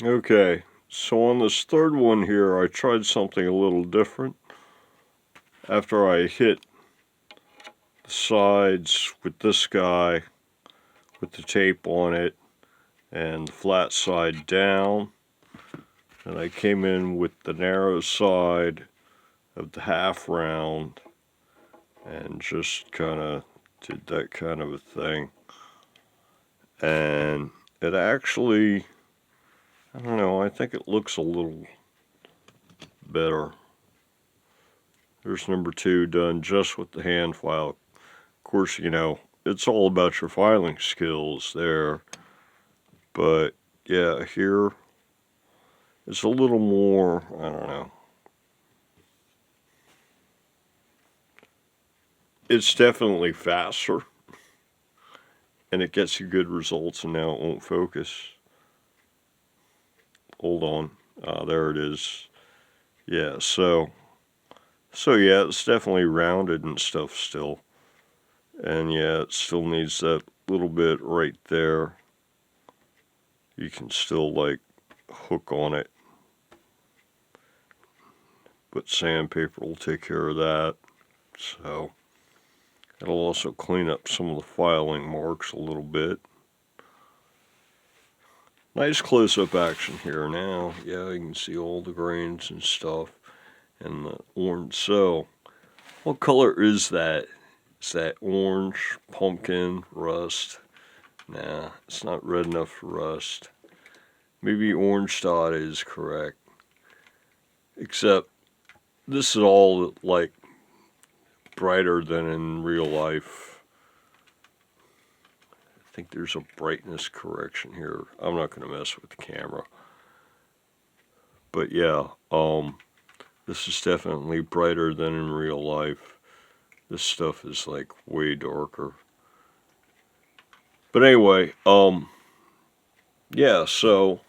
Okay, so on this third one here, I tried something a little different. After I hit the sides with this guy with the tape on it and the flat side down, and I came in with the narrow side of the half round and just kind of did that kind of a thing. And it actually, I don't know, I think it looks a little better. There's number 2 done just with the hand file. Of course, it's all about your filing skills there. But yeah, here it's a little more, I don't know. It's definitely faster. And it gets you good results, and now it won't focus. Hold on. There it is. Yeah, so yeah, it's definitely rounded and stuff still. And yeah, it still needs that little bit right there. You can still like hook on it. But sandpaper will take care of that. So it'll also clean up some of the filing marks a little bit. Nice close-up action here now. Yeah, you can see all the grains and stuff and the orange. So what color is that? Is that orange, pumpkin, rust? Nah, it's not red enough for rust. Maybe orange dot is correct. Except this is all like brighter than in real life. I think there's a brightness correction here. I'm not going to mess with the camera. But yeah, this is definitely brighter than in real life. This stuff is like way darker. But anyway, yeah, so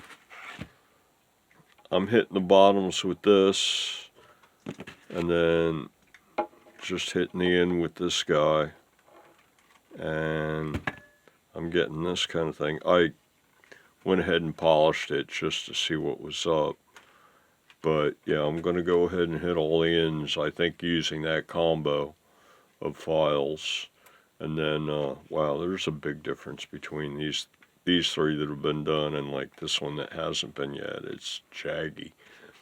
I'm hitting the bottoms with this, and then just hitting the end with this guy, and I'm getting this kind of thing. I went ahead and polished it just to see what was up. But yeah, I'm going to go ahead and hit all the ends, I think, using that combo of files. And then, wow, there's a big difference between these 3 that have been done and like this one that hasn't been yet. It's jaggy.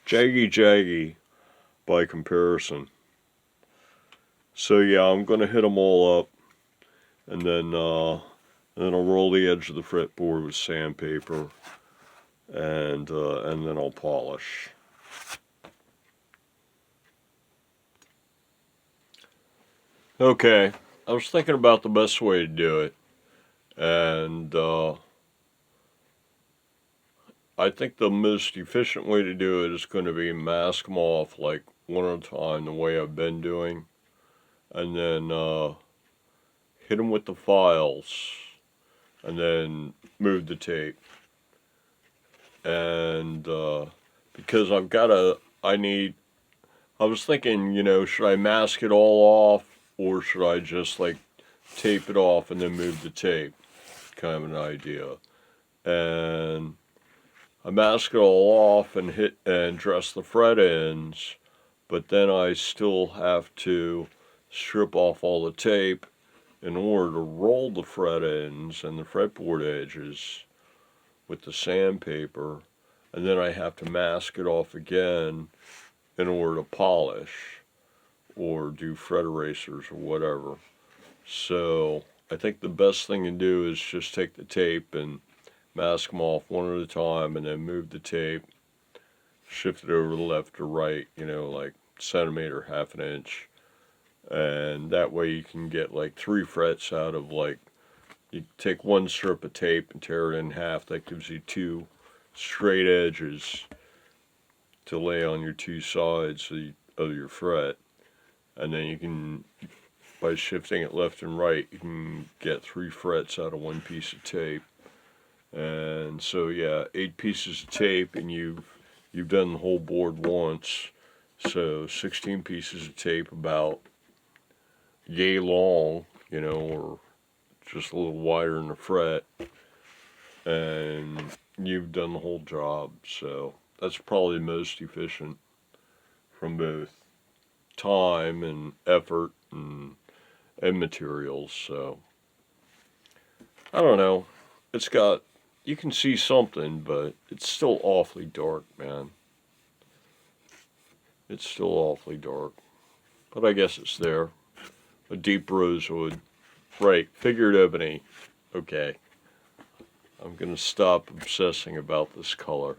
Jaggy by comparison. So yeah, I'm going to hit them all up. And then I'll roll the edge of the fretboard with sandpaper. And then I'll polish. Okay, I was thinking about the best way to do it, and I think the most efficient way to do it is going to be mask them off like one at a time the way I've been doing, and then hit them with the files, and then move the tape. And because I was thinking, should I mask it all off, or should I just like tape it off and then move the tape? Kind of an idea. And I mask it all off and hit and dress the fret ends, but then I still have to strip off all the tape in order to roll the fret ends and the fretboard edges with the sandpaper, and then I have to mask it off again in order to polish or do fret erasers or whatever. So I think the best thing to do is just take the tape and mask them off one at a time, and then move the tape, shift it over to left or right, like centimeter, half an inch. And that way you can get like 3 frets out of like, you take one strip of tape and tear it in half. That gives you 2 straight edges to lay on your 2 sides of your fret. And then you can, by shifting it left and right, you can get 3 frets out of 1 piece of tape. And so yeah, 8 pieces of tape, and you've done the whole board once. So 16 pieces of tape, about yay long, or just a little wider than the fret. And you've done the whole job. So that's probably most efficient from both time and effort and materials. So I don't know. It's got, you can see something, but it's still awfully dark, man. It's still awfully dark. But I guess it's there. A deep rosewood. Right, figured ebony. Okay. I'm going to stop obsessing about this color.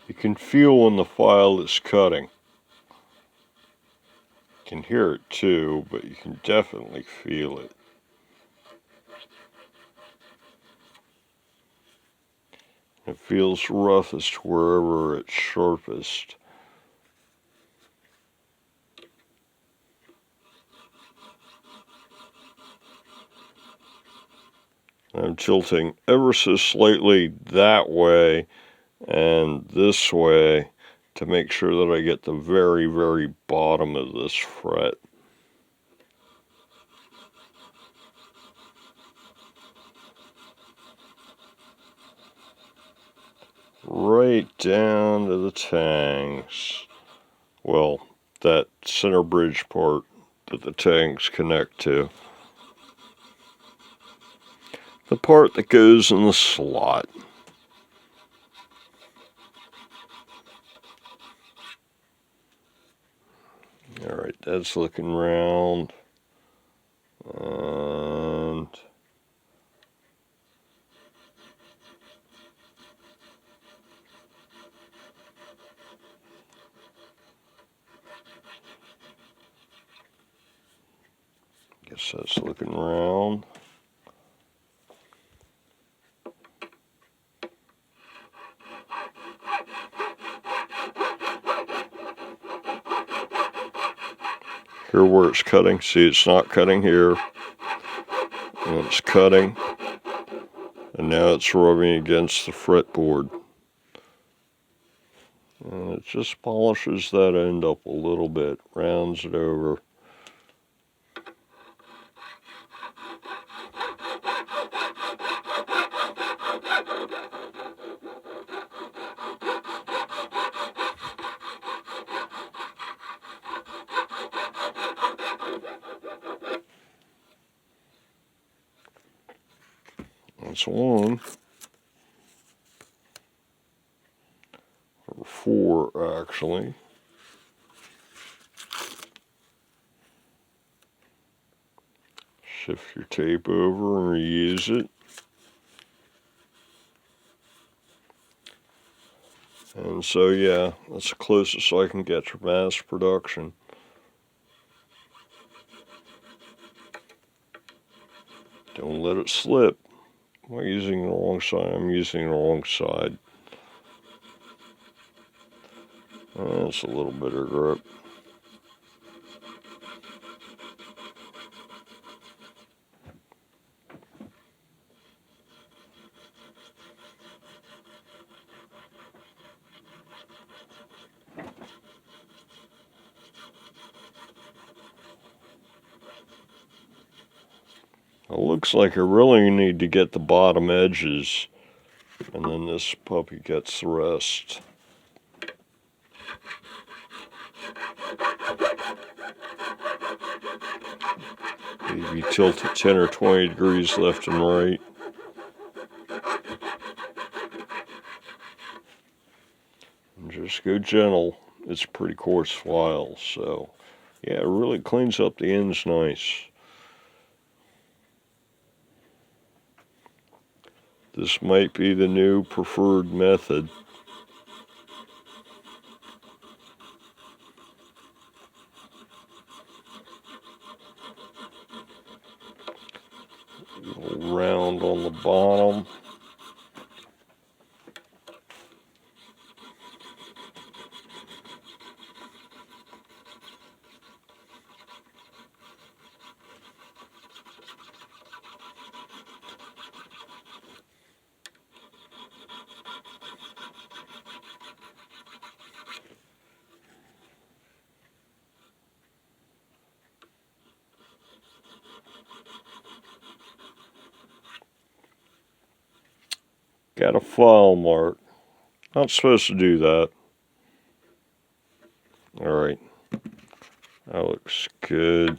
You can feel when the file is cutting. You can hear it too, but you can definitely feel it. It feels roughest wherever it's sharpest. I'm tilting ever so slightly that way and this way to make sure that I get the very, very bottom of this fret. Right down to the tangs. Well, that center bridge part that the tangs connect to. The part that goes in the slot. Alright, that's looking round. And guess that's looking round. Here where it's cutting, see it's not cutting here, and it's cutting, and now it's rubbing against the fretboard. And it just polishes that end up a little bit, rounds it over. That's one. Or four, actually. Shift your tape over and reuse it. And so, yeah, that's the closest I can get to mass production. Don't let it slip. Am I using the wrong side? I'm using the wrong side. That's a little bit of grip. It looks like I really need to get the bottom edges, and then this puppy gets the rest. Maybe tilt it 10 or 20 degrees left and right. And just go gentle. It's a pretty coarse file, so yeah, it really cleans up the ends nice. This might be the new preferred method. A little round on the bottom. Got a file mark. Not supposed to do that. Alright. That looks good.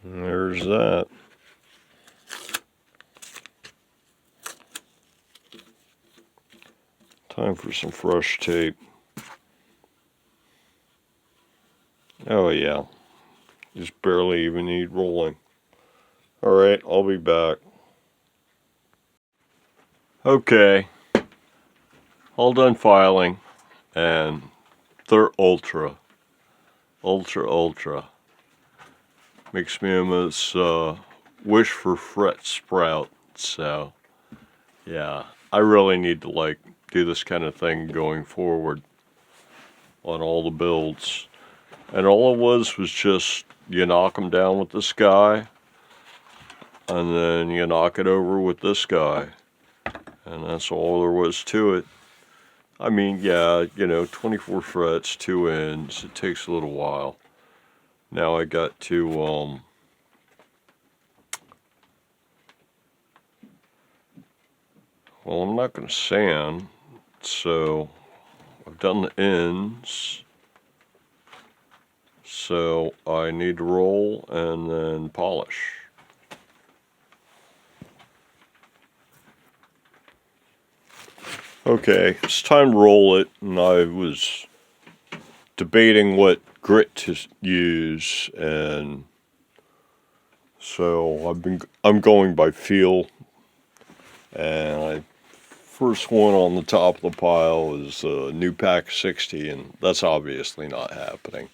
And there's that. Time for some fresh tape. Oh yeah, just barely even need rolling. Alright, I'll be back. Okay, all done filing, and they're ultra. Makes me almost wish for fret sprout, so yeah, I really need to do this kind of thing going forward on all the builds. And all it was just you knock them down with this guy, and then you knock it over with this guy, and that's all there was to it. I mean, yeah, 24 frets, 2 ends, it takes a little while. Now I got to, well, I'm not going to sand, so I've done the ends. So I need to roll and then polish. Okay, it's time to roll it, and I was debating what grit to use, and so I'm going by feel, and first one on the top of the pile is a new pack 60, and that's obviously not happening.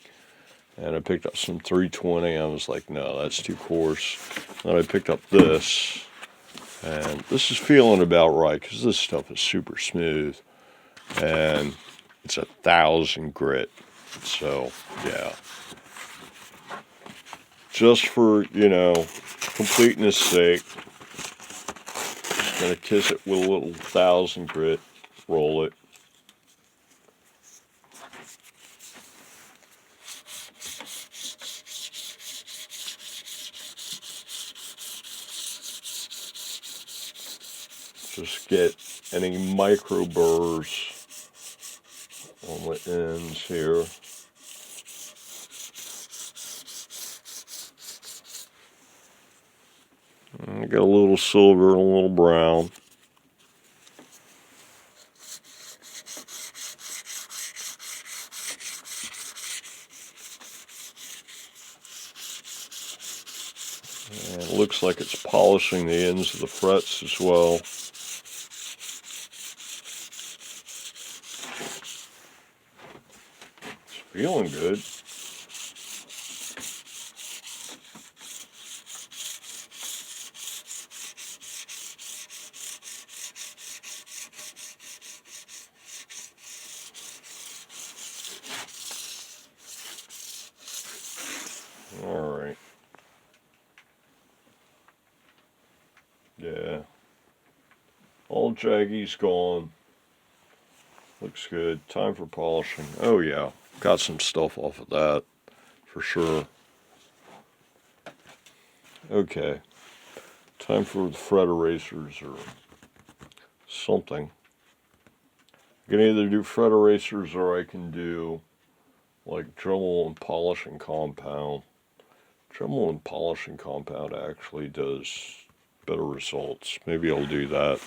And I picked up some 320. I was like, no, that's too coarse. Then I picked up this, and this is feeling about right because this stuff is super smooth, and it's 1,000 grit. So yeah, just for completeness sake, just gonna kiss it with a little 1,000 grit, roll it. Just get any micro burrs on the ends here. I got a little silver and a little brown. And it looks like it's polishing the ends of the frets as well. Feeling good. All right. Yeah. All jaggy's gone. Looks good. Time for polishing. Oh yeah. got some stuff off of that for sure. Okay, time for the fret erasers or something. I can either do fret erasers or I can do like Dremel and polishing compound. Dremel and polishing compound actually does better results. Maybe I'll do that.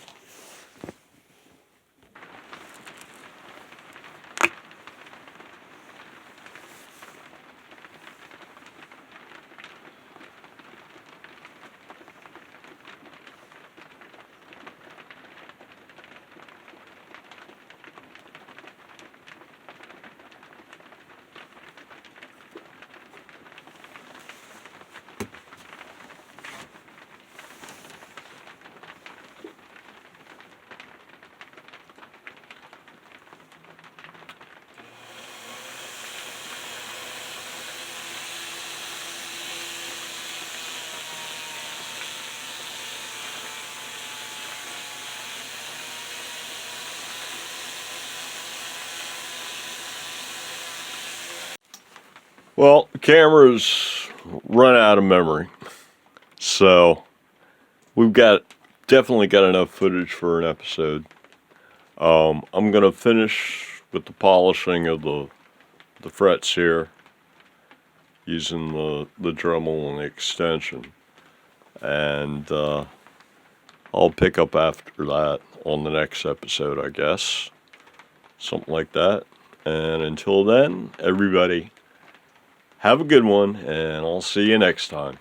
Well, the camera's run out of memory, so we've definitely got enough footage for an episode. I'm gonna finish with the polishing of the frets here using the Dremel and the extension, and I'll pick up after that on the next episode, I guess, something like that. And until then, everybody, have a good one, and I'll see you next time.